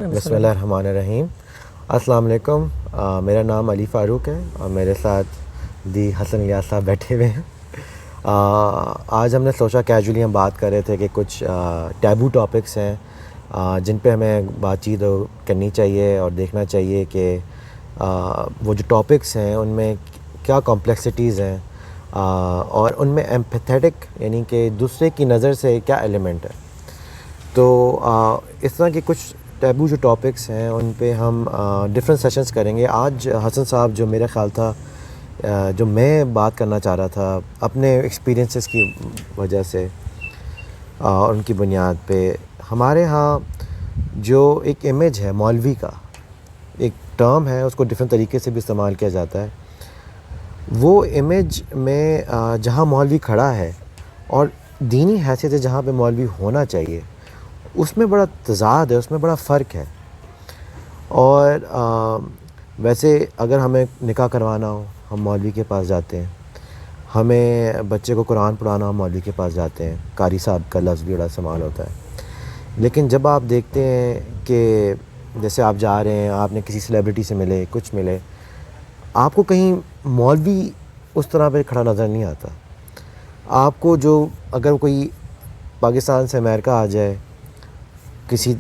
بسم اللہ الرحمن الرحیم. السلام علیکم. میرا نام علی فاروق ہے اور میرے ساتھ دی حسن الیاس صاحب بیٹھے ہوئے ہیں. آج ہم نے سوچا کیجولی ہم بات کر رہے تھے کہ کچھ ٹیبو ٹاپکس ہیں جن پہ ہمیں بات چیت کرنی چاہیے اور دیکھنا چاہیے کہ وہ جو ٹاپکس ہیں ان میں کیا کمپلیکسٹیز ہیں اور ان میں ایمپیتھیٹک یعنی کہ دوسرے کی نظر سے کیا ایلیمنٹ ہے. تو اس طرح کے کچھ ٹیبو جو ٹاپکس ہیں ان پہ ہم ڈفرینٹ سیشنز کریں گے. آج حسن صاحب جو میرا خیال تھا جو میں بات کرنا چاہ رہا تھا اپنے ایکسپیرینسز کی وجہ سے اور ان کی بنیاد پہ، ہمارے ہاں جو ایک امیج ہے مولوی کا، ایک ٹرم ہے، اس کو ڈفرینٹ طریقے سے بھی استعمال کیا جاتا ہے. وہ امیج میں جہاں مولوی کھڑا ہے اور دینی حیثیت سے جہاں پہ مولوی ہونا چاہیے، اس میں بڑا تضاد ہے، اس میں بڑا فرق ہے. اور ویسے اگر ہمیں نکاح کروانا ہو ہم مولوی کے پاس جاتے ہیں، ہمیں بچے کو قرآن پڑھانا ہو مولوی کے پاس جاتے ہیں. قاری صاحب کا لفظ بھی بڑا استعمال ہوتا ہے. لیکن جب آپ دیکھتے ہیں کہ جیسے آپ جا رہے ہیں، آپ نے کسی سیلیبریٹی سے ملے، کچھ ملے، آپ کو کہیں مولوی اس طرح پہ کھڑا نظر نہیں آتا. آپ کو جو اگر کوئی پاکستان سے امریکہ آ جائے، کسی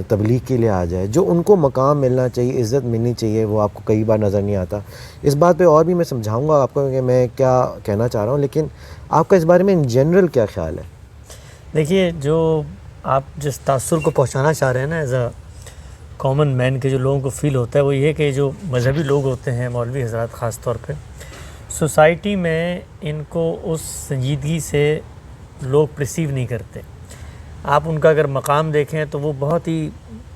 تبلیغ کے لیے آ جائے، جو ان کو مقام ملنا چاہیے، عزت ملنی چاہیے، وہ آپ کو کئی بار نظر نہیں آتا. اس بات پہ اور بھی میں سمجھاؤں گا آپ کو کہ میں کیا کہنا چاہ رہا ہوں، لیکن آپ کا اس بارے میں ان جنرل کیا خیال ہے؟ دیکھیے، جو آپ جس تاثر کو پہنچانا چاہ رہے ہیں نا ایز اے کامن مین کے جو لوگوں کو فیل ہوتا ہے وہ یہ کہ جو مذہبی لوگ ہوتے ہیں، مولوی حضرات خاص طور پہ، سوسائٹی میں ان کو اس سنجیدگی سے لوگ پرسیو نہیں کرتے. آپ ان کا اگر مقام دیکھیں تو وہ بہت ہی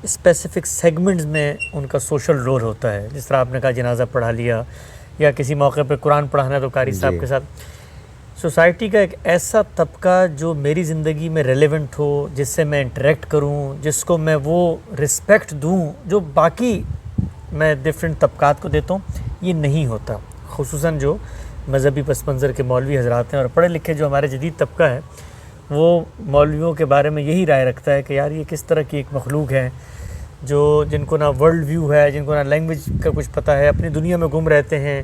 اسپیسیفک سیگمنٹس میں ان کا سوشل رول ہوتا ہے. جس طرح آپ نے کہا جنازہ پڑھا لیا یا کسی موقع پہ قرآن پڑھانا تو قاری صاحب کے ساتھ. سوسائٹی کا ایک ایسا طبقہ جو میری زندگی میں ریلیونٹ ہو، جس سے میں انٹریکٹ کروں، جس کو میں وہ رسپیکٹ دوں جو باقی میں ڈفرینٹ طبقات کو دیتا ہوں، یہ نہیں ہوتا. خصوصاً جو مذہبی پس منظر کے مولوی حضرات ہیں اور پڑھے لکھے جو ہمارے جدید طبقہ ہے، وہ مولویوں کے بارے میں یہی رائے رکھتا ہے کہ یار یہ کس طرح کی ایک مخلوق ہے جو جن کو نہ ورلڈ ویو ہے، جن کو نہ لینگویج کا کچھ پتہ ہے، اپنی دنیا میں گم رہتے ہیں.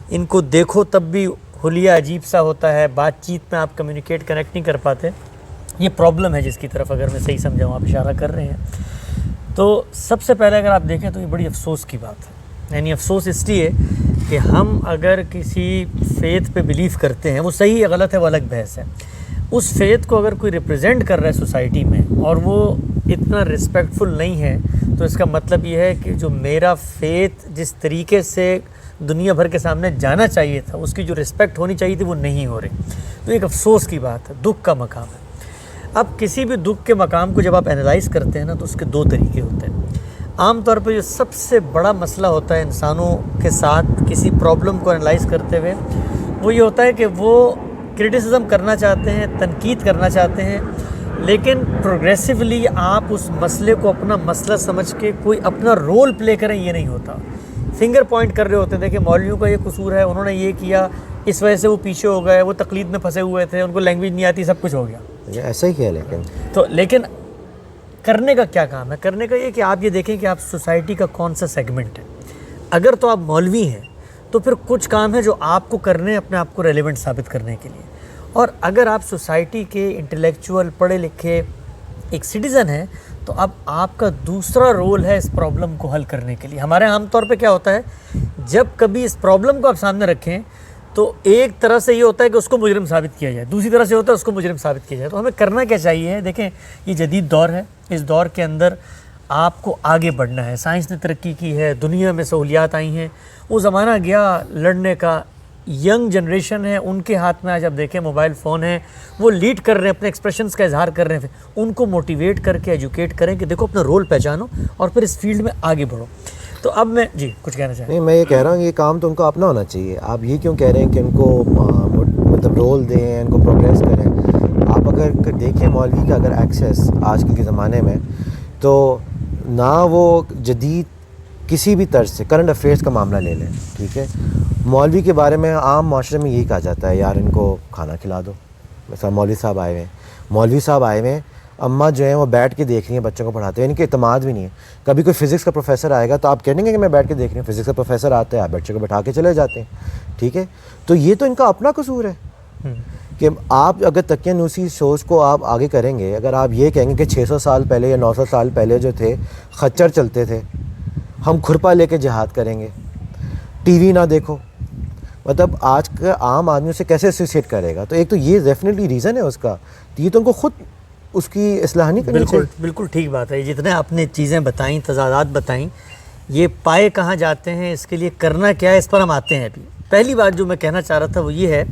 ان کو دیکھو تب بھی حلیہ عجیب سا ہوتا ہے، بات چیت میں آپ کمیونیکیٹ کنیکٹ نہیں کر پاتے. یہ پرابلم ہے جس کی طرف اگر میں صحیح سمجھاؤں آپ اشارہ کر رہے ہیں. تو سب سے پہلے اگر آپ دیکھیں تو یہ بڑی افسوس کی بات ہے. یعنی افسوس اس لیے کہ ہم اگر کسی فیتھ پہ بلیو کرتے ہیں، وہ صحیح ہے غلط ہے وہ الگ بحث ہے، اس فیتھ کو اگر کوئی ریپرزینٹ کر رہا ہے سوسائٹی میں اور وہ اتنا رسپیکٹفل نہیں ہے، تو اس کا مطلب یہ ہے کہ جو میرا فیتھ جس طریقے سے دنیا بھر کے سامنے جانا چاہیے تھا، اس کی جو رسپیکٹ ہونی چاہیے تھی وہ نہیں ہو رہی. تو ایک افسوس کی بات ہے، دکھ کا مقام ہے. اب کسی بھی دکھ کے مقام کو جب آپ انالائز کرتے ہیں نا تو اس کے دو طریقے ہوتے ہیں. عام طور پہ جو سب سے بڑا مسئلہ ہوتا ہے انسانوں کے ساتھ کسی پرابلم کو انالائز کرتے ہوئے، وہ یہ ہوتا ہے کہ وہ کرٹیسزم کرنا چاہتے ہیں، تنقید کرنا چاہتے ہیں، لیکن پروگریسیولی آپ اس مسئلے کو اپنا مسئلہ سمجھ کے کوئی اپنا رول پلے کریں یہ نہیں ہوتا. فنگر پوائنٹ کر رہے ہوتے ہیں کہ مولویوں کا یہ قصور ہے، انہوں نے یہ کیا، اس وجہ سے وہ پیچھے ہو گئے، وہ تقلید میں پھنسے ہوئے تھے، ان کو لینگویج نہیں آتی، سب کچھ ہو گیا. ایسا ہی ہے. لیکن کرنے کا کیا کام ہے؟ کرنے کا یہ کہ آپ یہ دیکھیں کہ آپ سوسائٹی کا کون سا سیگمنٹ ہے. اگر تو آپ مولوی ہیں تو پھر کچھ کام ہے جو آپ کو کرنے ہیں اپنے آپ کو ریلیونٹ ثابت کرنے کے لیے. اور اگر آپ سوسائٹی کے انٹلیکچوئل پڑھے لکھے ایک سٹیزن ہیں تو اب آپ کا دوسرا رول ہے اس پرابلم کو حل کرنے کے لیے. ہمارے عام طور پہ کیا ہوتا ہے، جب کبھی اس پرابلم کو آپ سامنے رکھیں تو ایک طرح سے یہ ہوتا ہے کہ اس کو مجرم ثابت کیا جائے، دوسری طرح سے ہوتا ہے اس کو مجرم ثابت کیا جائے. تو ہمیں کرنا کیا چاہیے؟ دیکھیں، یہ جدید دور ہے، اس دور کے اندر آپ کو آگے بڑھنا ہے. سائنس نے ترقی کی ہے، دنیا میں سہولیات آئی ہیں، وہ زمانہ گیا لڑنے کا. ینگ جنریشن ہے، ان کے ہاتھ میں آج آپ دیکھیں موبائل فون ہے، وہ لیڈ کر رہے ہیں، اپنے ایکسپریشنز کا اظہار کر رہے ہیں. ان کو موٹیویٹ کر کے ایجوکیٹ کریں کہ دیکھو اپنا رول پہچانو اور پھر اس فیلڈ میں آگے بڑھو. تو اب میں کچھ کہنا چاہیں. نہیں، میں یہ کہہ رہا ہوں یہ کام تو ان کو اپنا ہونا چاہیے. آپ یہ کیوں کہہ رہے ہیں کہ ان کو مطلب رول دیں، ان کو پروگریس کریں؟ آپ اگر دیکھیں مولوی کا اگر ایکسیس آج کے زمانے میں، تو نہ وہ جدید کسی بھی طرز سے کرنٹ افیئرس کا معاملہ لے لیں، ٹھیک ہے، مولوی کے بارے میں عام معاشرے میں یہی کہا جاتا ہے یار ان کو کھانا کھلا دو. مثلا مولوی صاحب آئے ہوئے ہیں، اماں جو ہیں وہ بیٹھ کے دیکھ رہی ہیں بچوں کو پڑھاتے ہیں, ان کے اعتماد بھی نہیں ہے. کبھی کوئی فزکس کا پروفیسر آئے گا تو آپ کہیں گے کہ میں بیٹھ کے دیکھ رہی ہوں, فزکس کا پروفیسر آتا ہے آپ بچے کو بٹھا کے چلے جاتے ہیں, ٹھیک ہے. تو یہ تو ان کا اپنا قصور ہے کہ آپ اگر تکیہ نوسی سوچ کو آپ آگے کریں گے, اگر آپ یہ کہیں گے کہ 600 سال پہلے یا 900 سال پہلے جو تھے خچر چلتے تھے, ہم کھرپا لے کے جہاد کریں گے, ٹی وی نہ دیکھو, مطلب آج کا عام آدمی اسے کیسے ایسوسیٹ کرے گا؟ تو ایک تو یہ ڈیفینیٹلی ریزن ہے اس کا, یہ تو ان کو خود اس کی اصلاح نہیں کرنی چاہیے. بالکل ٹھیک بات ہے. جتنے آپ نے چیزیں بتائیں, تضادات بتائیں, یہ پائے کہاں جاتے ہیں, اس کے لیے کرنا کیا ہے, اس پر ہم آتے ہیں. ابھی پہلی بات جو میں کہنا چاہ رہا تھا وہ یہ ہے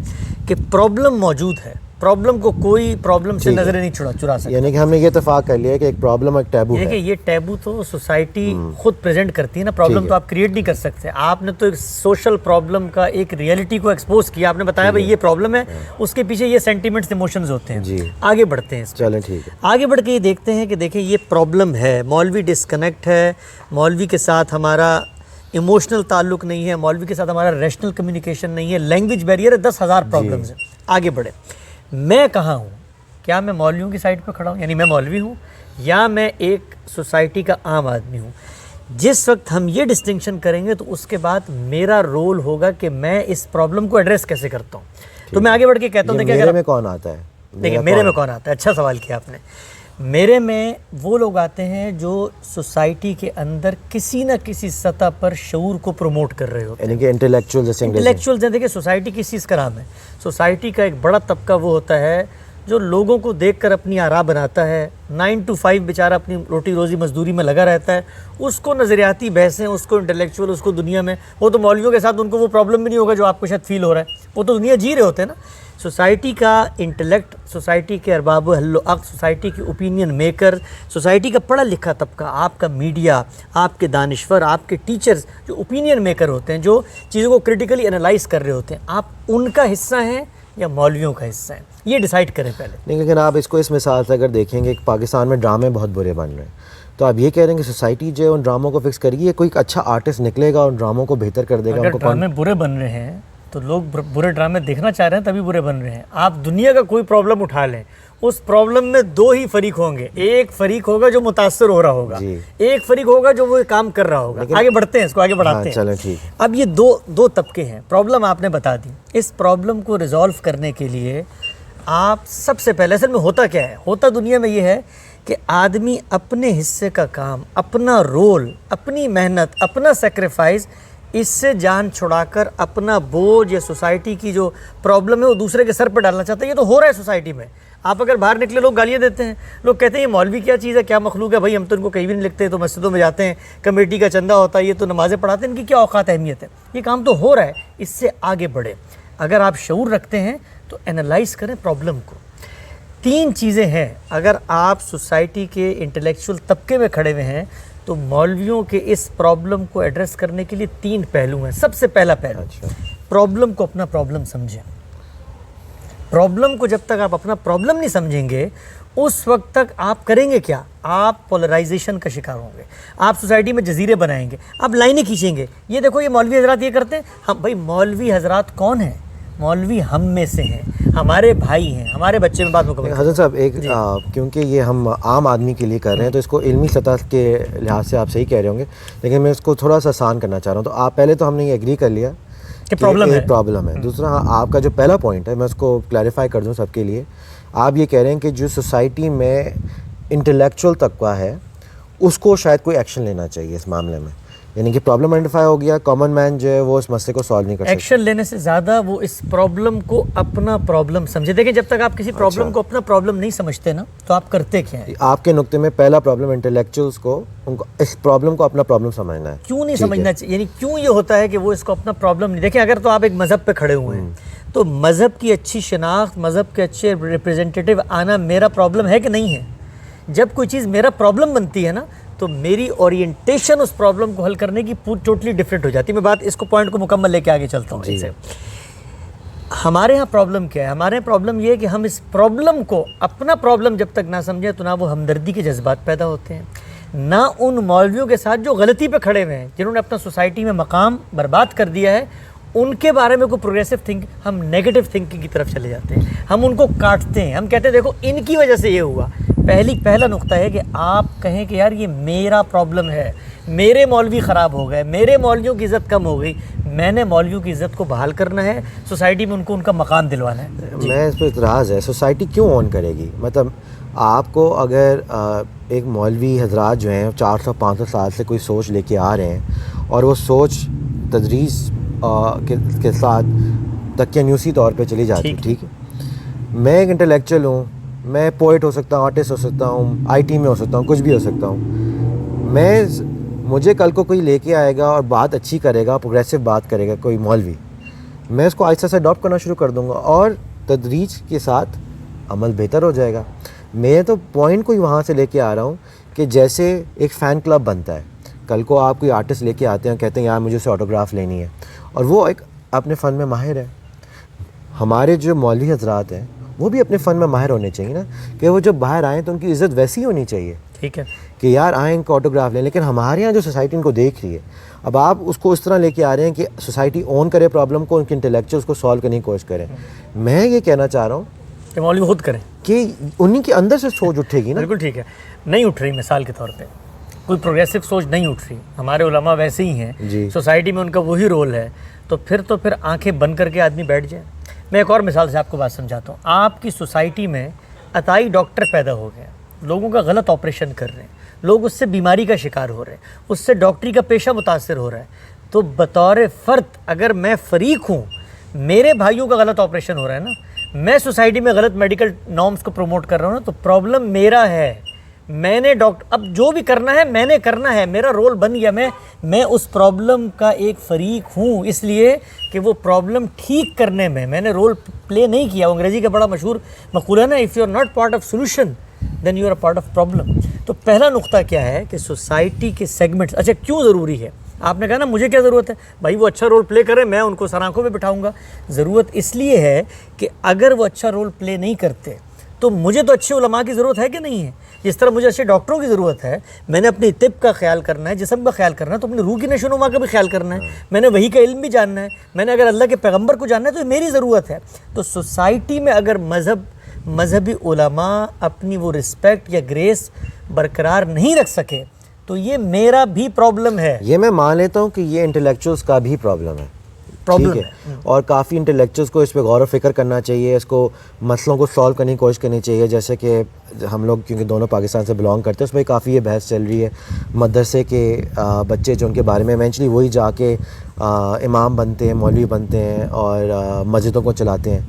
کہ پرابلم موجود ہے, پرابلم کو کوئی پرابلم سے نظریں نہیں چرا سکتا. یعنی کہ ہم نے یہ اتفاق کر لیا کہ ایک پرابلم ایک ٹیبو ہے. یہ ٹیبو تو سوسائٹی خود پریزنٹ کرتی ہے نا, پرابلم تو آپ کریٹ نہیں کر سکتے. آپ نے تو ایک سوشل پرابلم کا ایک ریئلٹی کو ایکسپوز کیا, آپ نے بتایا بھائی یہ پرابلم ہے, اس کے پیچھے یہ سینٹیمنٹس ایموشنز ہوتے ہیں. آگے بڑھتے ہیں, چلیں ٹھیک ہے, آگے بڑھ کے یہ دیکھتے ہیں کہ دیکھیں یہ پرابلم ہے, مولوی ڈسکنیکٹ ہے, مولوی کے ساتھ ہمارا ایموشنل تعلق نہیں ہے, مولوی کے ساتھ ہمارا ریشنل کمیونیکیشن نہیں ہے, لینگویج بیریئر ہے, 10,000 پرابلمز ہیں. آگے بڑھے, میں کہاں ہوں؟ کیا میں مولویوں کی سائڈ پہ کھڑا ہوں, یعنی میں مولوی ہوں, یا میں ایک سوسائٹی کا عام آدمی ہوں؟ جس وقت ہم یہ ڈسٹنکشن کریں گے تو اس کے بعد میرا رول ہوگا کہ میں اس پرابلم کو ایڈریس کیسے کرتا ہوں. تو میں آگے بڑھ کے کہتا ہوں کہ میرے میں کون آتا ہے, دیکھیں میرے میں کون آتا ہے. اچھا سوال کیا آپ نے. میرے میں وہ لوگ آتے ہیں جو سوسائٹی کے اندر کسی نہ کسی سطح پر شعور کو پروموٹ کر رہے ہوتے ہیں, یعنی کہ انٹلیکچوئلز ہیں. دیکھیں سوسائٹی کس چیز کا نام ہے؟ سوسائٹی کا ایک بڑا طبقہ وہ ہوتا ہے جو لوگوں کو دیکھ کر اپنی آراء بناتا ہے, 9 to 5 بیچارہ اپنی روٹی روزی مزدوری میں لگا رہتا ہے, اس کو نظریاتی بحثیں, اس کو انٹلیکچوئل, اس کو دنیا میں, وہ تو مولویوں کے ساتھ ان کو وہ پرابلم بھی نہیں ہوگا جو آپ کو شاید فیل ہو رہا ہے, وہ تو دنیا جی رہے ہوتے ہیں نا. سوسائٹی کا انٹلیکٹ, سوسائٹی کے ارباب و حل و عقد, سوسائٹی کے اوپینین میکر, سوسائٹی کا پڑھا لکھا طبقہ, آپ کا میڈیا, آپ کے دانشور, آپ کے ٹیچرز جو اوپینین میکر ہوتے ہیں, جو چیزوں کو کرٹیکلی انالائز کر رہے ہوتے ہیں, آپ ان کا حصہ ہیں یا مولویوں کا حصہ ہیں؟ یہ ڈیسائیڈ کریں پہلے. لیکن آپ اس کو اس مثال سے اگر دیکھیں گے کہ پاکستان میں ڈرامے بہت برے بن رہے ہیں, تو آپ یہ کہہ رہے ہیں کہ سوسائٹی جو ہے ان ڈراموں کو فکس کرے گی, کوئی اچھا آرٹسٹ نکلے گا ان ڈراموں کو بہتر کر دے گا؟ اگر ڈرامے برے بن رہے ہیں تو لوگ برے ڈرامے دیکھنا چاہ رہے ہیں تبھی برے بن رہے ہیں. آپ دنیا کا کوئی پرابلم اٹھا لیں, اس پرابلم میں 2 ہی فریق ہوں گے. ایک فریق ہوگا جو متاثر ہو رہا ہوگا, ایک فریق ہوگا جو وہ کام کر رہا ہوگا. آگے بڑھتے ہیں, اس کو آگے بڑھاتے ہیں. چلیں ٹھیک ہے. اب یہ دو طبقے ہیں. پرابلم آپ نے بتا دی. اس پرابلم کو ریزالو کرنے کے لیے آپ سب سے پہلے, اصل میں ہوتا کیا ہے, ہوتا دنیا میں یہ ہے کہ آدمی اپنے حصے کا کام, اپنا رول, اپنی محنت, اپنا سیکریفائز, اس سے جان چھڑا کر اپنا بوجھ یا سوسائٹی کی جو پرابلم ہے وہ دوسرے کے سر پہ ڈالنا چاہتا ہے. یہ تو ہو رہا ہے سوسائٹی میں. آپ اگر باہر نکلے, لوگ گالیاں دیتے ہیں, لوگ کہتے ہیں یہ مولوی کیا چیز ہے, کیا مخلوق ہے بھائی, ہم تو ان کو کہیں بھی نہیں لکھتے, تو مسجدوں میں جاتے ہیں, کمیٹی کا چندہ ہوتا ہے, یہ تو نمازیں پڑھاتے ہیں, ان کی کیا اوقات اہمیت ہے. یہ کام تو ہو رہا ہے, اس سے آگے بڑھے. اگر آپ شعور رکھتے ہیں تو انالائز کریں پرابلم کو. 3 چیزیں ہیں. اگر آپ سوسائٹی کے انٹلیکچوئل طبقے میں کھڑے ہوئے ہیں تو مولویوں کے اس پرابلم کو ایڈریس کرنے کے لیے 3 پہلو ہیں. سب سے پہلا پہلو, پرابلم کو اپنا پرابلم سمجھیں. پرابلم کو جب تک آپ اپنا پرابلم نہیں سمجھیں گے, اس وقت تک آپ کریں گے کیا؟ آپ پولرائزیشن کا شکار ہوں گے, آپ سوسائٹی میں جزیرے بنائیں گے, آپ لائنیں کھینچیں گے. یہ دیکھو یہ مولوی حضرات یہ کرتے ہیں. ہم بھائی مولوی حضرات کون ہیں؟ مولوی ہم میں سے ہیں, ہمارے بھائی ہیں, ہمارے بچے میں بات مکمل. حضرت صاحب ایک کیونکہ یہ ہم عام آدمی کے لیے کر رہے ہیں تو اس کو علمی سطح کے لحاظ سے آپ صحیح کہہ رہے ہوں گے, لیکن میں اس کو تھوڑا سا آسان کرنا چاہ رہا ہوں. تو آپ پہلے تو ہم نے یہ ایگری کر لیا کہ پرابلم ہے. دوسرا آپ کا جو پہلا پوائنٹ ہے, میں اس کو کلیریفائی کر دوں سب کے لیے. آپ یہ کہہ رہے ہیں کہ جو سوسائٹی میں انٹلیکچوئل طبقہ ہے اس کو شاید کوئی ایکشن لینا چاہیے اس معاملے میں, یعنی کہ پرابلم آئیڈینٹیفائی ہو گیا, کامن مین جو ہے وہ اس مسئلے کو سالو نہیں کر سکتا. ایکشن لینے سے زیادہ وہ اس پرابلم کو اپنا پرابلم سمجھے. دیکھیں جب تک آپ کسی پرابلم کو اپنا پرابلم نہیں سمجھتے نا, تو آپ کرتے کیا ہیں؟ آپ کے نقطے میں پہلا پرابلم انٹلیکچوئلس کو ان کو اس پرابلم کو اپنا پرابلم سمجھنا ہے. کیوں نہیں سمجھنا چاہیے؟ یعنی کیوں یہ ہوتا ہے کہ وہ اس کو اپنا پرابلم نہیں دیکھیں. اگر تو آپ ایک مذہب پہ کھڑے ہوئے ہیں تو مذہب کی اچھی شناخت, مذہب کے اچھے ریپریزنٹیٹیو آنا میرا پرابلم ہے کہ نہیں ہے؟ جب کوئی چیز میرا پرابلم بنتی ہے نا, تو میری اورینٹیشن اس پرابلم کو حل کرنے کی ٹوٹلی ڈفرینٹ ہو جاتی ہے. میں بات اس کو پوائنٹ کو مکمل لے کے آگے چلتا ہوں. ہمارے ہاں پرابلم کیا ہے؟ ہمارے یہاں پرابلم یہ ہے کہ ہم اس پرابلم کو اپنا پرابلم جب تک نہ سمجھیں تو نہ وہ ہمدردی کے جذبات پیدا ہوتے ہیں, نہ ان مولویوں کے ساتھ جو غلطی پہ کھڑے ہوئے ہیں, جنہوں نے اپنا سوسائٹی میں مقام برباد کر دیا ہے, ان کے بارے میں کوئی پروگریسو ہم نیگیٹو تھنکنگ کی طرف چلے جاتے ہیں. ہم ان کو کاٹتے ہیں, ہم کہتے ہیں دیکھو ان کی وجہ سے یہ ہوا. پہلا نقطہ ہے کہ آپ کہیں کہ یار یہ میرا پرابلم ہے, میرے مولوی خراب ہو گئے, میرے مولویوں کی عزت کم ہو گئی, میں نے مولویوں کی عزت کو بحال کرنا ہے, سوسائٹی میں ان کا مقام دلوانا ہے. میں اس پہ اعتراض ہے, سوسائٹی کیوں آن کرے گی؟ مطلب آپ کو اگر ایک مولوی حضرات جو ہیں 400-500 سال سے کوئی سوچ لے کے آ رہے ہیں اور وہ سوچ تدریس کے ساتھ تکنیوسی طور پہ چلی جاتی ہے, ٹھیک ہے, میں ایک انٹلیکچوئل ہوں, میں پوئٹ ہو سکتا ہوں, آرٹسٹ ہو سکتا ہوں, آئی ٹی میں ہو سکتا ہوں, کچھ بھی ہو سکتا ہوں, مجھے کل کو کوئی لے کے آئے گا اور بات اچھی کرے گا, پروگریسو بات کرے گا کوئی مولوی, میں اس کو آہستہ سے اڈاپٹ کرنا شروع کر دوں گا اور تدریج کے ساتھ عمل بہتر ہو جائے گا. میں تو پوائنٹ کوئی وہاں سے لے کے آ رہا ہوں کہ جیسے ایک فین کلب بنتا ہے, کل کو آپ کوئی آرٹسٹ لے کے آتے ہیں, کہتے ہیں یار مجھے اسے آٹوگراف لینی ہے, اور وہ ایک اپنے فن میں ماہر ہے. ہمارے جو مولوی حضرات ہیں وہ بھی اپنے فن میں ماہر ہونے چاہیے نا, کہ وہ جب باہر آئیں تو ان کی عزت ویسی ہونی چاہیے, ٹھیک ہے, کہ یار آئیں ان کو آٹوگراف لیں. لیکن ہمارے یہاں جو سوسائٹی ان کو دیکھ رہی ہے, اب آپ اس کو اس طرح لے کے آ رہے ہیں کہ سوسائٹی اون کرے پرابلم کو, ان کے انٹلیکچوئلس کو سالو کرنے کی کوشش کریں. میں یہ کہنا چاہ رہا ہوں کہ مولوی خود کریں, کہ انہی کے اندر سے سوچ اٹھے گی نا. بالکل ٹھیک ہے, نہیں اٹھ رہی مثال کے طور پہ کوئی پروگریسو سوچ نہیں اٹھ رہی, ہمارے علماء ویسے ہی ہیں, سوسائٹی میں ان کا وہی رول ہے, تو پھر آنکھیں بند کر کے آدمی بیٹھ جائے. میں ایک اور مثال سے آپ کو بات سمجھاتا ہوں. آپ کی سوسائٹی میں عطائی ڈاکٹر پیدا ہو گئے, لوگوں کا غلط آپریشن کر رہے ہیں, لوگ اس سے بیماری کا شکار ہو رہے ہیں, اس سے ڈاکٹری کا پیشہ متاثر ہو رہا ہے, تو بطور فرد اگر میں فریق ہوں, میرے بھائیوں کا غلط آپریشن ہو رہا ہے نا, میں سوسائٹی میں غلط میڈیکل نارمز کو پروموٹ کر رہا ہوں نا, تو پرابلم میرا ہے. میں نے اب جو بھی کرنا ہے میں نے کرنا ہے, میرا رول بن گیا, میں اس پرابلم کا ایک فریق ہوں, اس لیے کہ وہ پرابلم ٹھیک کرنے میں نے رول پلے نہیں کیا. وہ انگریزی کا بڑا مشہور مقولہ ہے نا, if you are not part of solution then you are part of problem. تو پہلا نقطہ کیا ہے کہ سوسائٹی کے سیگمنٹس, اچھا کیوں ضروری ہے؟ آپ نے کہا نا مجھے کیا ضرورت ہے بھائی, وہ اچھا رول پلے کرے, میں ان کو سر آنکھوں پہ بٹھاؤں گا. ضرورت اس لیے ہے کہ اگر وہ اچھا رول پلے نہیں کرتے تو مجھے تو اچھے علماء کی ضرورت ہے کہ نہیں ہے. جس طرح مجھے اچھے ڈاکٹروں کی ضرورت ہے, میں نے اپنی طب کا خیال کرنا ہے, جسم کا خیال کرنا ہے, تو اپنی روح کی نشو و نما کا بھی خیال کرنا ہے, میں نے وحی کا علم بھی جاننا ہے, میں نے اگر اللہ کے پیغمبر کو جاننا ہے تو میری ضرورت ہے. تو سوسائٹی میں اگر مذہبی علماء اپنی وہ رسپیکٹ یا گریس برقرار نہیں رکھ سکے تو یہ میرا بھی پرابلم ہے. یہ میں مان لیتا ہوں کہ یہ انٹلیکچوئلس کا بھی پرابلم ہے, ٹھیک ہے, اور کافی انٹلیکچوئلس کو اس پہ غور و فکر کرنا چاہیے, اس کو مسئلوں کو سالو کرنے کی کوشش کرنی چاہیے. جیسے کہ ہم لوگ کیونکہ دونوں پاکستان سے بلانگ کرتے ہیں, اس پہ کافی یہ بحث چل رہی ہے. مدرسے کے بچے جو ان کے بارے میں ایونچولی وہی جا کے امام بنتے ہیں, مولوی بنتے ہیں اور مسجدوں کو چلاتے ہیں,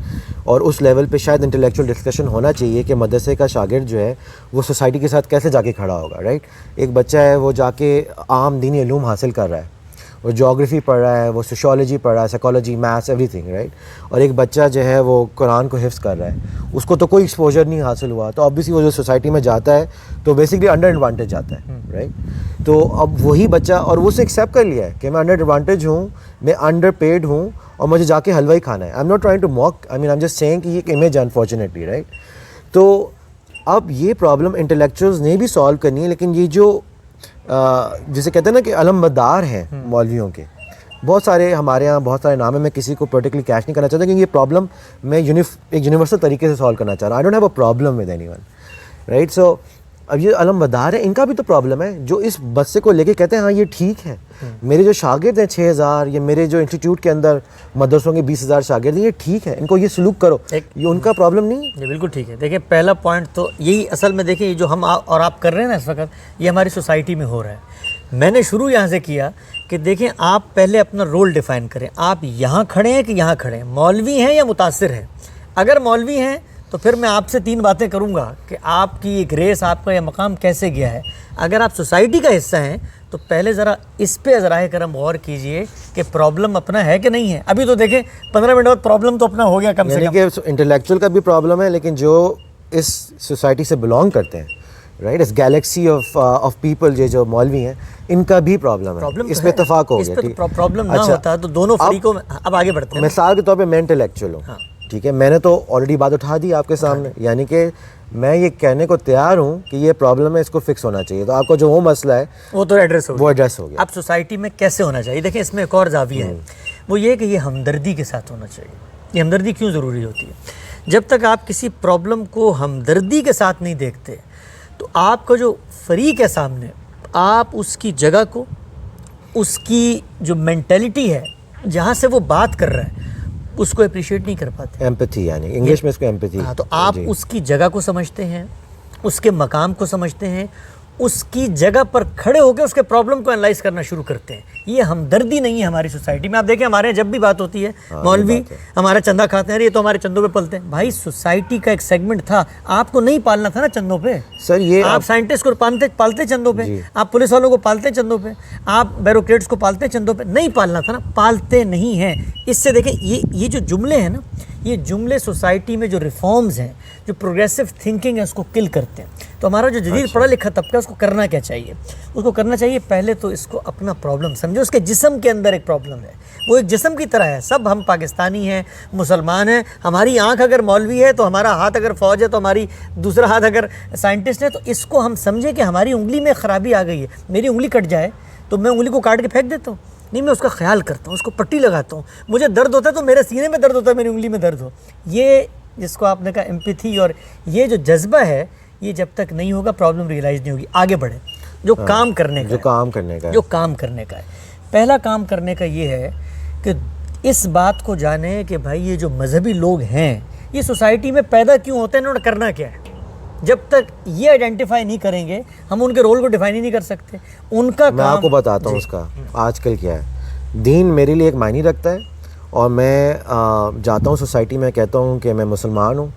اور اس لیول پہ شاید انٹلیکچوئل ڈسکشن ہونا چاہیے کہ مدرسے کا شاگرد جو ہے وہ سوسائٹی کے ساتھ کیسے جا کے کھڑا ہوگا, رائٹ. ایک بچہ ہے وہ جا کے عام دینی علوم حاصل کر رہا ہے, وہ جیوگرافی پڑھ رہا ہے, وہ سوشیولوجی پڑھ رہا ہے, psychology, maths, every thing, right. اور ایک بچہ جو ہے وہ قرآن کو حفظ کر رہا ہے, اس کو تو کوئی ایکسپوجر نہیں حاصل ہوا, تو obviously وہ جو سوسائٹی میں جاتا ہے تو بیسکلی انڈر ایڈوانٹیج جاتا ہے, رائٹ. تو اب وہی بچہ, اور وہ اسے ایکسیپٹ کر لیا ہے کہ میں انڈر ایڈوانٹیج ہوں, میں انڈر پیڈ ہوں, اور مجھے جا کے حلوہ ہی کھانا ہے. I am not trying to mock, I mean I am just saying کہ یہ ایک امیج ہے انفارچونیٹلی, رائٹ. تو اب یہ پرابلم انٹلیکچوئلز نے بھی سالو کرنی ہے, لیکن یہ جو جسے کہتے ہیں نا کہ علمبردار ہیں مولویوں کے, بہت سارے ہمارے یہاں بہت سارے نام ہیں, میں کسی کو پرٹیکولرلی کیش نہیں کرنا چاہتا, کیونکہ یہ پرابلم میں ایک یونیورسل طریقے سے سالو کرنا چاہ رہا ہوں. I don't have a problem with anyone, right. So اب یہ علمبردار ہے, ان کا بھی تو پرابلم ہے, جو اس بچے کو لے کے کہتے ہیں ہاں یہ ٹھیک ہے, میرے جو شاگرد ہیں 6000, یا میرے جو انسٹیٹیوٹ کے اندر مدرسوں کے 20000 شاگرد ہیں, یہ ٹھیک ہے, ان کو یہ سلوک کرو, یہ ان کا پرابلم نہیں ہے. جی بالکل ٹھیک ہے. دیکھیں پہلا پوائنٹ تو یہی اصل میں, دیکھیں یہ جو ہم اور آپ کر رہے ہیں نا اس وقت, یہ ہماری سوسائٹی میں ہو رہا ہے. میں نے شروع یہاں سے کیا کہ دیکھیں آپ پہلے اپنا رول ڈیفائن کریں, آپ یہاں کھڑے ہیں کہ یہاں کھڑے ہیں, مولوی ہیں یا متاثر ہیں. اگر مولوی ہیں تو پھر میں آپ سے 3 باتیں کروں گا کہ آپ کی یہ گریس, آپ کا یہ مقام کیسے گیا ہے. اگر آپ سوسائٹی کا حصہ ہیں تو پہلے ذرا اس پہ ذرائع کرم غور کیجئے کہ پرابلم اپنا ہے کہ نہیں ہے. ابھی تو دیکھیں 15 منٹ بعد پرابلم تو اپنا ہو گیا کم سے کم. یعنی کہ انٹلیکچوئل کا بھی پرابلم ہے, لیکن جو اس سوسائٹی سے بلانگ کرتے ہیں, رائٹ, اس گیلیکسی آف پیپل جو مولوی ہیں, ان کا بھی پرابلم ہے. اس میں اتفاق ہو گیا. اس پہ پرابلم نہ ہوتا تو دونوں فریقوں میں. اب آگے بڑھتے ہیں. مثال کے طور پہ میں انٹلیکچوئل ہوں, ٹھیک ہے, میں نے تو آلریڈی بات اٹھا دی آپ کے سامنے, یعنی کہ میں یہ کہنے کو تیار ہوں کہ یہ پرابلم ہے, اس کو فکس ہونا چاہیے. تو آپ کو جو وہ مسئلہ ہے وہ تو ایڈریس ہو گیا. اب سوسائٹی میں کیسے ہونا چاہیے, دیکھیں اس میں ایک اور زاویہ ہے, وہ یہ کہ یہ ہمدردی کے ساتھ ہونا چاہیے. یہ ہمدردی کیوں ضروری ہوتی ہے؟ جب تک آپ کسی پرابلم کو ہمدردی کے ساتھ نہیں دیکھتے تو آپ کا جو فریق ہے سامنے، آپ اس کی جگہ کو، اس کی جو مینٹیلٹی ہے جہاں سے وہ بات کر رہا ہے اس کو اپریشیٹ نہیں کر پاتے. ایمپتھی، یعنی انگلش میں اس کو ایمپتھی. ہاں، تو آپ اس کی جگہ کو سمجھتے ہیں، اس کے مقام کو سمجھتے ہیں، اس کی جگہ پر کھڑے ہو کے اس کے پرابلم کو انالائز کرنا شروع کرتے ہیں. یہ ہمدردی نہیں ہے ہماری سوسائٹی میں. آپ دیکھیں ہمارے یہاں جب بھی بات ہوتی ہے مولوی ہمارا چندہ کھاتے ہیں، یہ تو ہمارے چندوں پہ پلتے ہیں. بھائی سوسائٹی کا ایک سیگمنٹ تھا، آپ کو نہیں پالنا تھا نا چندوں پہ. سر یہ آپ سائنٹسٹ کو پالتے چندوں پہ، آپ پولیس والوں کو پالتے چندوں پہ، آپ بیوروکریٹس کو پالتے چندوں پہ. نہیں پالنا تھا نا، پالتے نہیں ہیں. اس سے دیکھیں یہ جو جملے ہیں نا، یہ جملے سوسائٹی میں جو ریفارمز ہیں، جو پروگریسو تھنکنگ ہے، اس کو کل کرتے ہیں. تو ہمارا جو جدید پڑھا لکھا طبقہ ہے اس کو کرنا کیا چاہیے؟ اس کو کرنا چاہیے پہلے تو اس کو اپنا پرابلم سمجھو. اس کے جسم کے اندر ایک پرابلم ہے، وہ ایک جسم کی طرح ہے. سب ہم پاکستانی ہیں، مسلمان ہیں. ہماری آنکھ اگر مولوی ہے تو ہمارا ہاتھ اگر فوج ہے تو ہماری دوسرا ہاتھ اگر سائنٹسٹ ہے. تو اس کو ہم سمجھیں کہ ہماری انگلی میں خرابی آ گئی ہے. میری انگلی کٹ جائے تو میں انگلی کو کاٹ کے پھینک دیتا ہوں؟ نہیں، میں اس کا خیال کرتا ہوں، اس کو پٹی لگاتا ہوں. مجھے درد ہوتا ہے تو میرے سینے میں درد ہوتا ہے، میری انگلی میں درد ہو. یہ جس کو آپ نے کہا ایمپیتھی، اور یہ جو جذبہ ہے، یہ جب تک نہیں ہوگا پرابلم ریئلائز نہیں ہوگی. آگے بڑھیں. جو کام کرنے کا ہے، پہلا کام کرنے کا یہ ہے کہ اس بات کو جانیں کہ بھائی یہ جو مذہبی لوگ ہیں یہ سوسائٹی میں پیدا کیوں ہوتے ہیں، انہوں نے کرنا کیا ہے. جب تک یہ آئیڈینٹیفائی نہیں کریں گے ہم ان کے رول کو ڈیفائن ہی نہیں کر سکتے. ان کا میں آپ کو بتاتا ہوں اس کا آج کل کیا ہے. دین میرے لیے ایک معنی رکھتا ہے، اور میں جاتا ہوں سوسائٹی میں، کہتا ہوں کہ میں مسلمان ہوں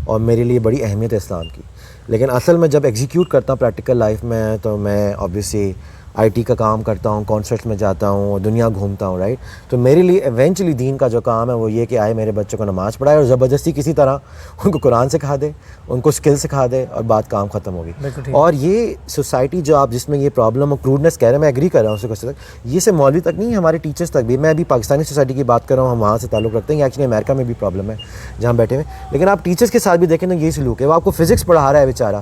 اور میرے لیے بڑی اہمیت ہے اسلام کی. لیکن اصل میں جب ایگزیکیوٹ کرتا ہوں پریکٹیکل لائف میں، تو میں آبویسلی آئی ٹی کا کام کرتا ہوں، کانسرٹس میں جاتا ہوں، دنیا گھومتا ہوں، رائٹ. تو میرے لیے ایونچولی دین کا جو کام ہے وہ یہ کہ آئے میرے بچوں کو نماز پڑھائے اور زبردستی کسی طرح ان کو قرآن سکھا دے، ان کو اسکل سکھا دے، اور بات کام ختم ہوگی. اور یہ سوسائٹی جو آپ جس میں یہ پرابلم اور کروڈنس کہہ رہے ہیں، میں ایگری کر رہا ہوں اس سے تک، یہ سے مولوی تک نہیں، ہمارے ٹیچرس تک بھی. میں ابھی پاکستانی سوسائٹی کی بات کر رہا ہوں، ہم وہاں سے تعلق رکھتے ہیں. ایکچولی امریکہ میں بھی پرابلم ہے جہاں بیٹھے ہوئے. لیکن آپ ٹیچرس کے ساتھ بھی دیکھیں تو یہی سلوک ہے. وہ آپ کو فزکس پڑھا رہا ہے بیچارہ،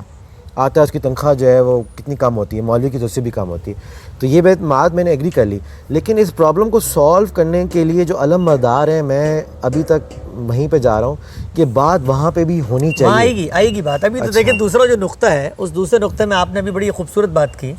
آتا ہے، اس کی تنخواہ جو ہے وہ کتنی کم ہوتی ہے، مولوی کی تو اس سے بھی کم ہوتی ہے. تو یہ بات میں نے ایگری کر لی. لیکن اس پرابلم کو سالو کرنے کے لیے جو علم مدار ہیں، میں ابھی تک وہیں پہ جا رہا ہوں کہ بات وہاں پہ بھی ہونی چاہیے. آئے گی بات. ابھی تو دیکھیں دوسرا جو نقطہ ہے، اس دوسرے نقطے میں آپ نے بھی بڑی خوبصورت بات کی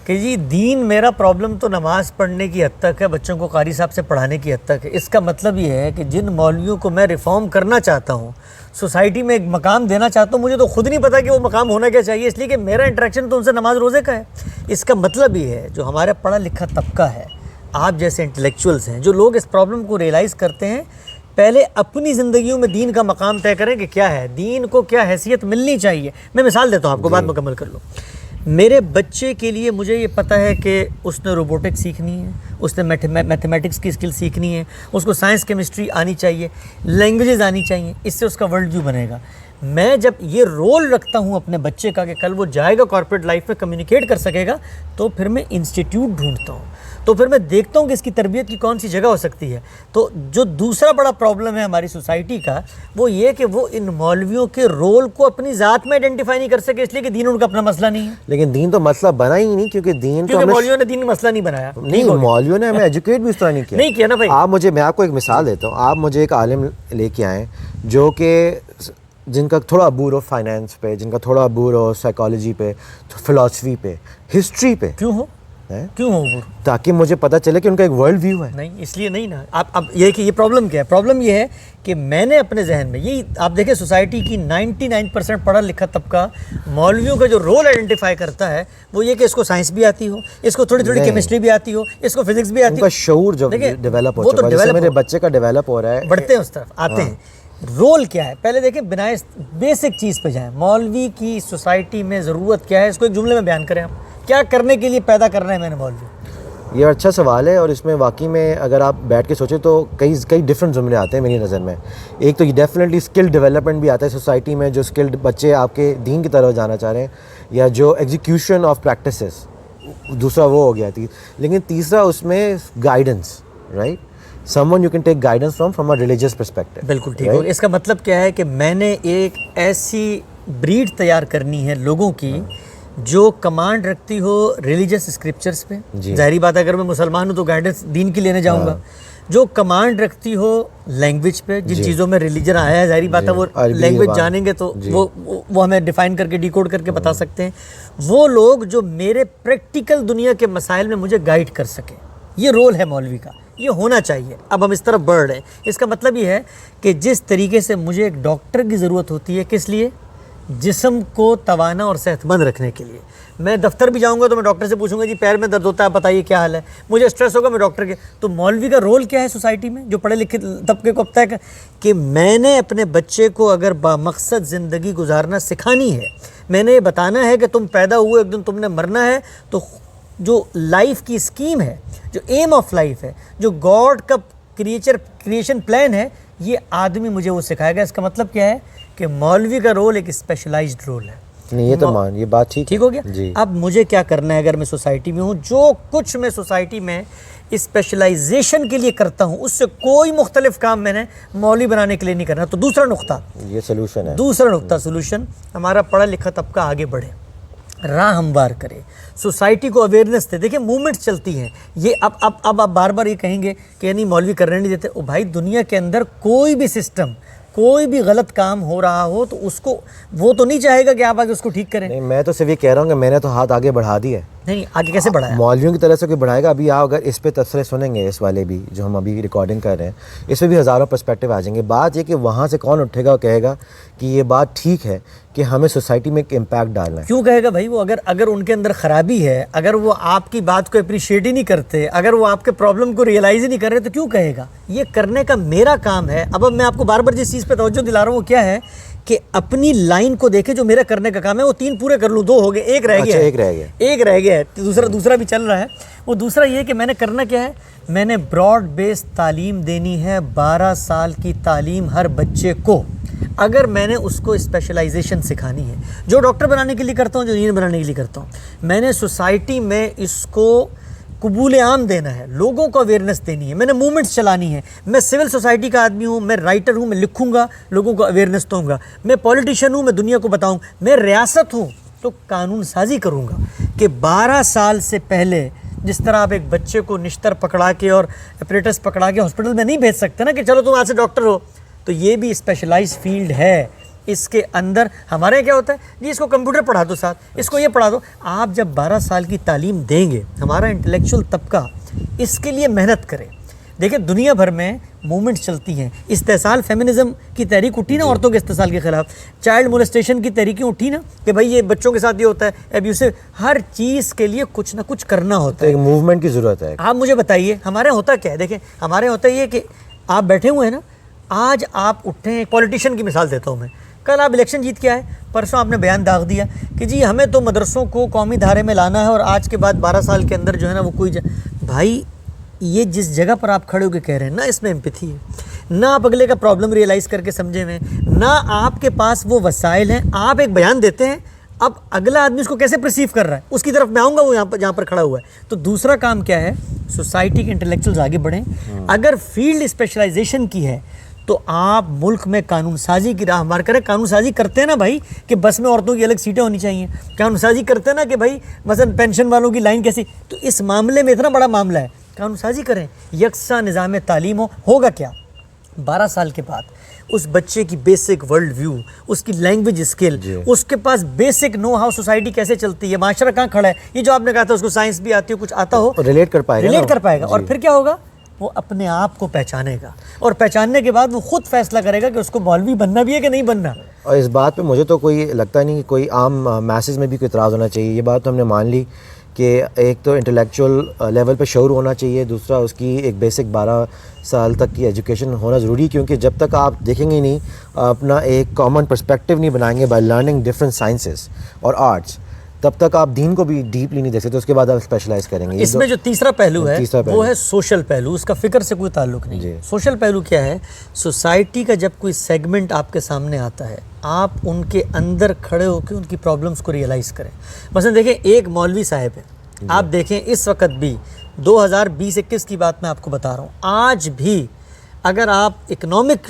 کہ جی دین میرا پرابلم تو نماز پڑھنے کی حد تک ہے، بچوں کو قاری صاحب سے پڑھانے کی حد تک ہے. اس کا مطلب یہ ہے کہ جن مولویوں کو میں ریفارم کرنا چاہتا ہوں، سوسائٹی میں ایک مقام دینا چاہتا ہوں، مجھے تو خود نہیں پتا کہ وہ مقام ہونا کیا چاہیے، اس لیے کہ میرا انٹریکشن تو ان سے نماز روزے کا ہے. اس کا مطلب یہ ہے جو ہمارا پڑھا لکھا طبقہ ہے، آپ جیسے انٹلیکچوئلس ہیں، جو لوگ اس پرابلم کو ریئلائز کرتے ہیں، پہلے اپنی زندگیوں میں دین کا مقام طے کریں کہ کیا ہے، دین کو کیا حیثیت ملنی چاہیے. میں مثال دیتا ہوں آپ کو، بات مکمل کر لو. میرے بچے کے لیے مجھے یہ پتہ ہے کہ اس نے روبوٹکس سیکھنی ہے، اس نے میتھمیٹکس کی اسکل سیکھنی ہے، اس کو سائنس کیمسٹری آنی چاہیے، لینگویجز آنی چاہیے. اس سے اس کا ورلڈ ویو بنے گا. میں جب یہ رول رکھتا ہوں اپنے بچے کا کہ کل وہ جائے گا کارپوریٹ لائف میں کمیونیکیٹ کر سکے گا، تو پھر میں انسٹیٹیوٹ ڈھونڈتا ہوں، تو پھر میں دیکھتا ہوں کہ اس کی تربیت کی کون سی جگہ ہو سکتی ہے. تو جو دوسرا بڑا پرابلم ہے ہماری سوسائٹی کا، وہ یہ کہ وہ ان مولویوں کے رول کو اپنی ذات میں آئیڈینٹیفائی نہیں کر سکے، اس لیے کہ دین ان کا اپنا مسئلہ نہیں ہے. لیکن دین تو مسئلہ بنا ہی نہیں، کیونکہ مولویوں نے دین مسئلہ نہیں بنایا. نہیں، مولویوں نے ہمیں ایجوکیٹ بھی اس طرح نہیں کیا نا بھائی. میں آپ کو ایک مثال دیتا ہوں. آپ مجھے ایک عالم لے کے آئیں جو کہ جن کا تھوڑا عبور ہو فائنینس پہ، جن کا تھوڑا عبور ہو سائیکالوجی پہ، فلاسفی پہ، ہسٹری پہ. کیوں ہو عبور؟ تاکہ مجھے پتہ چلے کہ ان کا ایک ورلڈ ویو ہے. نہیں، اس لیے نہیں نا. اب یہ کہ یہ پرابلم کیا ہے؟ پرابلم یہ ہے کہ میں نے اپنے ذہن میں یہی، آپ دیکھیں سوسائٹی کی 99% پڑھا لکھا طبقہ مولویوں کا جو رول آئیڈینٹیفائی کرتا ہے وہ یہ کہ اس کو سائنس بھی آتی ہو، اس کو تھوڑی کیمسٹری بھی آتی ہو، اس کو فزکس بھی آتی ہو. ان کا شعور جو ڈیولپ ہو چکا ہے، جیسے میرے بچے کا ڈیولپ ہو رہا ہے. بڑھتے ہیں اس طرف، آتے ہیں. رول کیا ہے پہلے دیکھیں، بنا بیسک چیز پہ جائیں. مولوی کی سوسائٹی میں ضرورت کیا ہے، اس کو ایک جملے میں بیان کریں. آپ کیا کرنے کے لیے پیدا کرنا ہے میں نے مولوی؟ یہ اچھا سوال ہے، اور اس میں واقعی میں اگر آپ بیٹھ کے سوچیں تو کئی ڈفرینٹ جملے آتے ہیں میری نظر میں. ایک تو یہ ڈیفینیٹلی اسکل ڈیولپمنٹ بھی آتا ہے سوسائٹی میں، جو اسکلڈ بچے آپ کے دین کی طرف جانا چاہ رہے ہیں، یا جو ایگزیکیوشن آف پریکٹسز، دوسرا وہ ہو گیا تھی. لیکن تیسرا اس میں guidance, right, someone you can take guidance from a religious perspective. بالکل ٹھیک. اس کا مطلب کیا ہے کہ میں نے ایک ایسی بریڈ تیار کرنی ہے لوگوں کی جو کمانڈ رکھتی ہو ریلیجس اسکرپچرز پہ. ظاہری بات ہے اگر میں مسلمان ہوں تو گائیڈنس دین کی لینے جاؤں گا. جو کمانڈ رکھتی ہو لینگویج پہ، جن چیزوں میں ریلیجن آیا ہے، ظاہری بات ہے وہ عربی لینگویج زبان، جانیں گے تو وہ ہمیں ڈیفائن کر کے ڈیکوڈ کر کے بتا سکتے ہیں، وہ لوگ جو میرے پریکٹیکل دنیا کے مسائل میں مجھے گائیڈ کر سکیں، یہ رول ہے مولوی کا، یہ ہونا چاہیے۔ اب ہم اس طرف بڑھ رہے ہیں، اس کا مطلب یہ ہے کہ جس طریقے سے مجھے ایک ڈاکٹر کی ضرورت ہوتی ہے، کس لیے؟ جسم کو توانا اور صحت مند رکھنے کے لیے۔ میں دفتر بھی جاؤں گا تو میں ڈاکٹر سے پوچھوں گا جی پیر میں درد ہوتا ہے، بتائیے کیا حال ہے، مجھے اسٹریس ہوگا میں ڈاکٹر کے۔ تو مولوی کا رول کیا ہے سوسائٹی میں، جو پڑھے لکھے طبقے کو پتہ ہے کہ میں نے اپنے بچے کو اگر بامقصد زندگی گزارنا سکھانی ہے، میں نے یہ بتانا ہے کہ تم پیدا ہوئے ایک دن تم نے مرنا ہے، تو جو لائف کی اسکیم ہے، جو ایم آف لائف ہے، جو گاڈ کا کریشن پلان ہے، یہ آدمی مجھے وہ سکھائے گا۔ اس کا مطلب کیا ہے کہ مولوی کا رول ایک اسپیشلائزڈ رول ہے۔ نہیں یہ تو یہ بات ٹھیک ہو گیا جی۔ اب مجھے کیا کرنا ہے اگر میں سوسائٹی میں ہوں؟ جو کچھ میں سوسائٹی میں اسپیشلائزیشن کے لیے کرتا ہوں، اس سے کوئی مختلف کام میں نے مولوی بنانے کے لیے نہیں کرنا۔ تو دوسرا نقطہ، یہ سلوشن ہے، دوسرا نقطہ سلوشن، ہمارا پڑھا لکھا طبقہ آگے بڑھے، راہ ہموار کرے، سوسائٹی کو اویئرنیس دے۔ دیکھیں موومنٹ چلتی ہیں، یہ اب آپ بار بار یہ کہیں گے کہ نہیں مولوی کرنے نہیں دیتے۔ او بھائی، دنیا کے اندر کوئی بھی سسٹم، کوئی بھی غلط کام ہو رہا ہو تو اس کو وہ تو نہیں چاہے گا کہ آپ آگے اس کو ٹھیک کریں۔ نہیں میں تو صرف یہ کہہ رہا ہوں کہ میں نے تو ہاتھ آگے بڑھا دیا ہے۔ نہیں آگے کیسے بڑھایا؟ مولویوں کی طرف سے کوئی بڑھائے گا؟ ابھی آپ اگر اس پہ تبصرے سنیں گے، اس والے بھی جو ہم ابھی ریکارڈنگ کر رہے ہیں، اس پہ بھی ہزاروں پرسپیکٹیو آ جائیں گے۔ بات یہ کہ وہاں سے کون اٹھے گا اور کہے گا کہ یہ بات ٹھیک ہے کہ ہمیں سوسائٹی میں ایک امپیکٹ ڈالنا ہے۔ کیوں کہے گا بھائی؟ وہ اگر ان کے اندر خرابی ہے، اگر وہ آپ کی بات کو اپریشیٹ ہی نہیں کرتے، اگر وہ آپ کے پرابلم کو ریئلائز ہی نہیں کر رہے، تو کیوں کہے گا؟ یہ کرنے کا میرا کام ہے۔ اب میں آپ کو بار بار جس چیز پہ توجہ دلا رہا ہوں وہ کیا ہے کہ اپنی لائن کو دیکھے، جو میرا کرنے کا کام ہے وہ 3 پورے کر لوں، 2 ہو گئے، ایک رہ گیا ہے، ایک رہ گیا ہے، دوسرا بھی چل رہا ہے۔ وہ دوسرا یہ کہ میں نے کرنا کیا ہے، میں نے براڈ بیس تعلیم دینی ہے، 12 سال کی تعلیم ہر بچے کو۔ اگر میں نے اس کو اسپیشلائزیشن سکھانی ہے، جو ڈاکٹر بنانے کے لیے کرتا ہوں، جو انجینئر بنانے کے لیے کرتا ہوں، میں نے سوسائٹی میں اس کو قبول عام دینا ہے، لوگوں کو اویئرنیس دینی ہے، میں نے موومنٹس چلانی ہے۔ میں سول سوسائٹی کا آدمی ہوں، میں رائٹر ہوں، میں لکھوں گا، لوگوں کو اویئرنیس دوں گا۔ میں پولیٹیشین ہوں، میں دنیا کو بتاؤں۔ میں ریاست ہوں تو قانون سازی کروں گا کہ 12 سال سے پہلے جس طرح آپ ایک بچے کو نشتر پکڑا کے اور اپریٹس پکڑا کے ہاسپٹل میں نہیں بھیج سکتے نا کہ چلو تم آج سے ڈاکٹر ہو، تو یہ بھی اسپیشلائز فیلڈ ہے۔ اس کے اندر ہمارے کیا ہوتا ہے جی، اس کو کمپیوٹر پڑھا دو، ساتھ اس کو یہ پڑھا دو۔ آپ جب 12 سال کی تعلیم دیں گے، ہمارا انٹلیکچوئل طبقہ اس کے لیے محنت کرے۔ دیکھیں دنیا بھر میں موومنٹ چلتی ہیں، استحصال فیمنزم کی تحریک اٹھی نا عورتوں کے استحصال کے خلاف، چائلڈ مولسٹیشن کی تحریکیں اٹھی نا کہ بھائی یہ بچوں کے ساتھ یہ ہوتا ہے، ابیوسو۔ ہر چیز کے لیے کچھ نہ کچھ کرنا ہوتا ہے، ایک موومنٹ کی ضرورت ہے۔ آپ مجھے بتائیے ہمارے ہوتا کیا ہے؟ دیکھیں ہمارے ہوتا یہ کہ آپ بیٹھے ہوئے ہیں نا، آج آپ اٹھے ہیں، پولیٹیشین کی مثال دیتا ہوں میں، کل آپ الیکشن جیت کے آئے، پرسوں آپ نے بیان داغ دیا کہ جی ہمیں تو مدرسوں کو قومی دھارے میں لانا ہے، اور آج کے بعد 12 سال کے اندر جو ہے نا وہ کوئی بھائی یہ جس جگہ پر آپ کھڑے ہو کے کہہ رہے ہیں، نہ اس میں امپیتھی ہے، نہ آپ اگلے کا پرابلم ریئلائز کر کے سمجھے ہوئے، نہ آپ کے پاس وہ وسائل ہیں۔ آپ ایک بیان دیتے ہیں، اب اگلا آدمی اس کو کیسے پرسیو کر رہا ہے، اس کی طرف میں آؤں گا، وہ جہاں پر کھڑا ہوا ہے۔ تو دوسرا کام کیا ہے، سوسائٹی کے انٹلیکچوئلز آگے بڑھیں۔ اگر فیلڈ اسپیشلائزیشن کی ہے تو آپ ملک میں قانون سازی کی راہ ہموار کریں۔ قانون سازی کرتے ہیں نا بھائی کہ بس میں عورتوں کی الگ سیٹیں ہونی چاہیے، قانون سازی کرتے ہیں نا کہ بھائی مثلا پینشن والوں کی لائن کیسی، تو اس معاملے میں اتنا بڑا معاملہ ہے، قانون سازی کریں، یکساں نظام تعلیم ہوگا کیا 12 سال کے بعد اس بچے کی بیسک ورلڈ ویو، اس کی لینگویج اسکل، اس کے پاس بیسک نو ہاؤ سوسائٹی کیسے چلتی ہے، معاشرہ کہاں کھڑا ہے، یہ جو آپ نے کہا تھا اس کو سائنس بھی آتی ہو، کچھ آتا ہو، ریلیٹ کر پائے گا، اور پھر کیا ہوگا، وہ اپنے آپ کو پہچانے گا، اور پہچاننے کے بعد وہ خود فیصلہ کرے گا کہ اس کو مولوی بننا بھی ہے کہ نہیں بننا۔ اور اس بات پہ مجھے تو کوئی لگتا نہیں کہ کوئی عام میسج میں بھی کوئی اعتراض ہونا چاہیے۔ یہ بات تو ہم نے مان لی کہ ایک تو انٹلیکچوئل لیول پہ شعور ہونا چاہیے، دوسرا اس کی ایک بیسک 12 سال تک کی ایجوکیشن ہونا ضروری ہے، کیونکہ جب تک آپ دیکھیں گے نہیں، اپنا ایک کامن پرسپیکٹیو نہیں بنائیں گے بائی لرننگ ڈفرینٹ سائنسز اور آرٹس، تب تک آپ دین کو بھی ڈیپلی نہیں دیکھ سکتے، اس کے بعد آپ اسپیشلائز کریں گے۔ اس میں جو تیسرا پہلو ہے وہ ہے سوشل پہلو، اس کا فکر سے کوئی تعلق نہیں۔ سوشل پہلو کیا ہے، سوسائٹی کا جب کوئی سیگمنٹ آپ کے سامنے آتا ہے، آپ ان کے اندر کھڑے ہو کے ان کی پرابلمس کو ریئلائز کریں۔ مثلا دیکھیں ایک مولوی صاحب ہے، آپ دیکھیں اس وقت بھی 2020-21 کی بات میں آپ کو بتا رہا ہوں، آج بھی اگر آپ اکنامک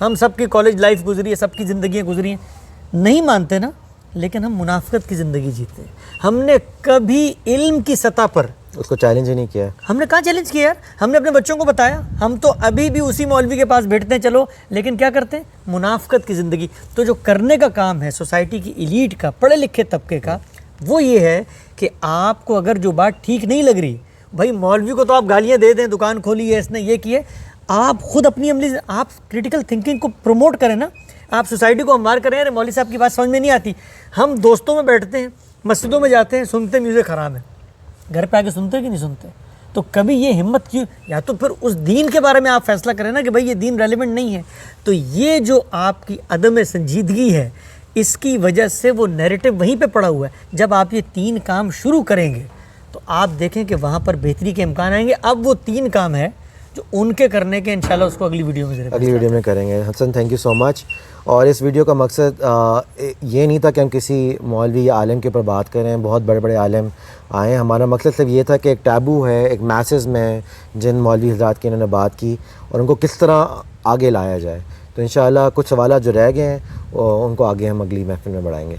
ہم سب کی کالج لائف گزری ہے, سب کی زندگیاں گزری ہیں, نہیں مانتے نا, لیکن ہم منافقت کی زندگی جیتے ہیں. ہم نے کبھی علم کی سطح پر اس کو چیلنج ہی نہیں کیا. ہم نے کہاں چیلنج کیا یار, ہم نے اپنے بچوں کو بتایا, ہم تو ابھی بھی اسی مولوی کے پاس بیٹھتے ہیں چلو, لیکن کیا کرتے ہیں, منافقت کی زندگی. تو جو کرنے کا کام ہے سوسائٹی کی ایلیٹ کا, پڑھے لکھے طبقے کا, وہ یہ ہے کہ آپ کو اگر جو بات ٹھیک نہیں لگ رہی, بھائی مولوی کو تو آپ گالیاں دے دیں, دکان کھولی ہے اس نے, یہ کیے, آپ خود اپنی عملی آپ کریٹیکل تھنکنگ کو پروموٹ کریں نا, آپ سوسائٹی کو ہموار کریں. ارے مولوی صاحب کی بات سمجھ میں نہیں آتی, ہم دوستوں میں بیٹھتے ہیں, مسجدوں میں جاتے ہیں, سنتے ہیں میوزک خراب ہے, گھر پہ آ کے سنتے کہ نہیں سنتے, تو کبھی یہ ہمت کیوں, یا تو پھر اس دین کے بارے میں آپ فیصلہ کریں نا کہ بھائی یہ دین ریلیونٹ نہیں ہے. تو یہ جو آپ کی عدم سنجیدگی ہے, اس کی وجہ سے وہ نیریٹو وہیں پہ پڑا ہوا ہے. جب آپ یہ 3 کام شروع کریں گے تو آپ دیکھیں کہ وہاں پر بہتری کے امکان آئیں گے. اب وہ 3 کام ہے جو ان کے کرنے کے, انشاءاللہ اس کو اگلی ویڈیو میں کریں گے. حسن تھینک یو سو مچ. اور اس ویڈیو کا مقصد یہ نہیں تھا کہ ہم کسی مولوی یا عالم کے اوپر بات کریں, بہت بڑے بڑے عالم آئے. ہمارا مقصد صرف یہ تھا کہ ایک ٹیبو ہے, ایک میسز میں جن مولوی حضرات کی انہوں نے بات کی, اور ان کو کس طرح آگے لایا جائے. تو انشاءاللہ کچھ سوالات جو رہ گئے ہیں ان کو آگے ہم اگلی محفل میں بڑھائیں گے.